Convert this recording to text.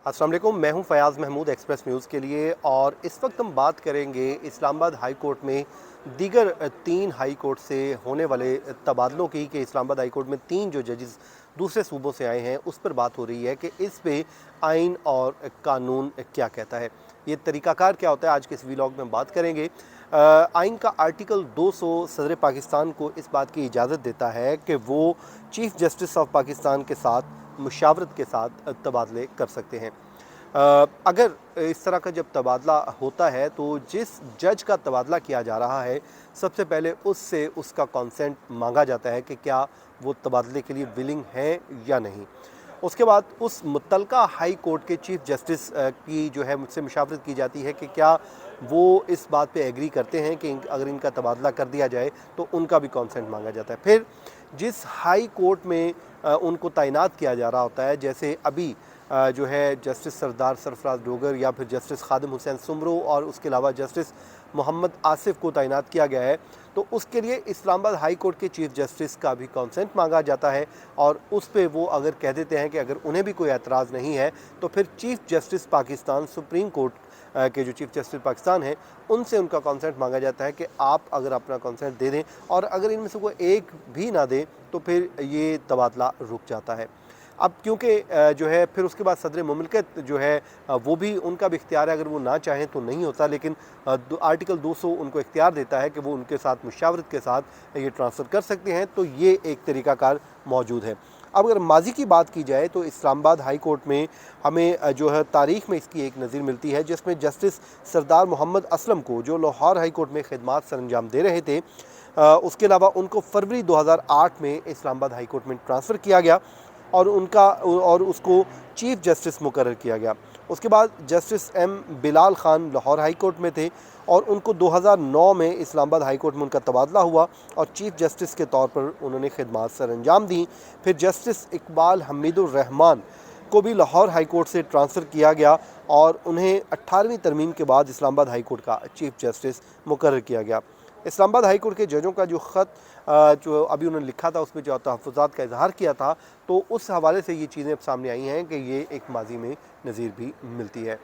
अस्सलाम वालेकुम, मैं हूं फ़याज़ महमूद एक्सप्रेस न्यूज़ के लिए। और इस वक्त हम बात करेंगे इस्लामाबाद हाई कोर्ट में दीगर 3 हाई कोर्ट से होने वाले तबादलों की, कि इस्लामाबाद हाई कोर्ट में 3 जो जजेस दूसरे सूबों से आए हैं उस पर बात हो रही है कि इस पे आइन और कानून क्या कहता है, ये तरीक़ाकार क्या होता है। आज के इस व्लॉग में हम बात करेंगे। आइन का आर्टिकल 200 सदर पाकिस्तान को इस बात की इजाज़त देता है कि वो चीफ़ जस्टिस ऑफ पाकिस्तान के साथ मुशावरत के साथ तबादले कर सकते हैं। अगर इस तरह का जब तबादला होता है तो जिस जज का तबादला किया जा रहा है सबसे पहले उससे उसका कॉन्सेंट मांगा जाता है कि क्या वो तबादले के लिए विलिंग है या नहीं। उसके बाद उस मुतलका हाई कोर्ट के चीफ़ जस्टिस की जो है मुझसे मुशावरत की जाती है कि क्या वो इस बात पे एग्री करते हैं कि अगर इनका तबादला कर दिया जाए तो उनका भी कॉन्सेंट मांगा जाता है। फिर जिस हाई कोर्ट में उनको तैनात किया जा रहा होता है, जैसे अभी जो है जस्टिस सरदार सरफराज डोगर या फिर जस्टिस खादिम हुसैन सुमरो और उसके अलावा जस्टिस मोहम्मद आसिफ को तैनात किया गया है, तो उसके लिए इस्लामाबाद हाई कोर्ट के चीफ़ जस्टिस का भी कॉन्सेंट मांगा जाता है। और उस पे वो अगर कह देते हैं कि अगर उन्हें भी कोई एतराज़ नहीं है तो फिर chief justice Pakistan supreme court के जो चीफ़ जस्टिस पाकिस्तान है उनसे उनका कॉन्सेंट मांगा जाता है कि आप अगर अपना कॉन्सेंट दे दें, और अगर इनमें से कोई एक भी ना दे तो फिर ये तबादला रुक जाता है। अब क्योंकि जो है फिर उसके बाद सदर मुमलिकत जो है वो भी उनका भी इख्तियार है, अगर वो ना चाहें तो नहीं होता, लेकिन आर्टिकल 200 उनको इख्तियार देता है कि वो उनके साथ मुशावरत के साथ ये ट्रांसफ़र कर सकते हैं। तो ये एक तरीक़ाकार मौजूद है। अब अगर माजी की बात की जाए तो इस्लामाबाद हाई कोर्ट में हमें जो है तारीख़ में इसकी एक नज़ीर मिलती है, जिसमें जस्टिस सरदार मोहम्मद असलम को, जो लाहौर हाई कोर्ट में खिदमात सरअंजाम दे रहे थे, उसके अलावा उनको फरवरी 2008 में इस्लामाबाद हाई कोर्ट में ट्रांसफ़र किया गया और उसको चीफ़ जस्टिस मुकर्रर किया गया। उसके बाद justice M Bilal Khan Lahore high court में थे और उनको 2009 में इस्लामाबाद हाई कोर्ट में उनका तबादला हुआ और चीफ़ जस्टिस के तौर पर उन्होंने खिदमात सरअंजाम दी। फिर जस्टिस इकबाल हमीदुर रहमान को भी लाहौर हाई कोर्ट से ट्रांसफ़र किया गया और उन्हें 18वीं तरमीम के बाद इस्लामाबाद हाई कोर्ट का चीफ़ जस्टिस मुकर्रर किया गया। इस्लामाबाद हाई कोर्ट के जजों का जो ख़त जो अभी उन्होंने लिखा था उसमें जो तहफ़्फ़ुज़ात का इज़हार किया था, तो उस हवाले से ये चीज़ें अब सामने आई हैं कि ये एक माजी में नज़ीर भी मिलती है।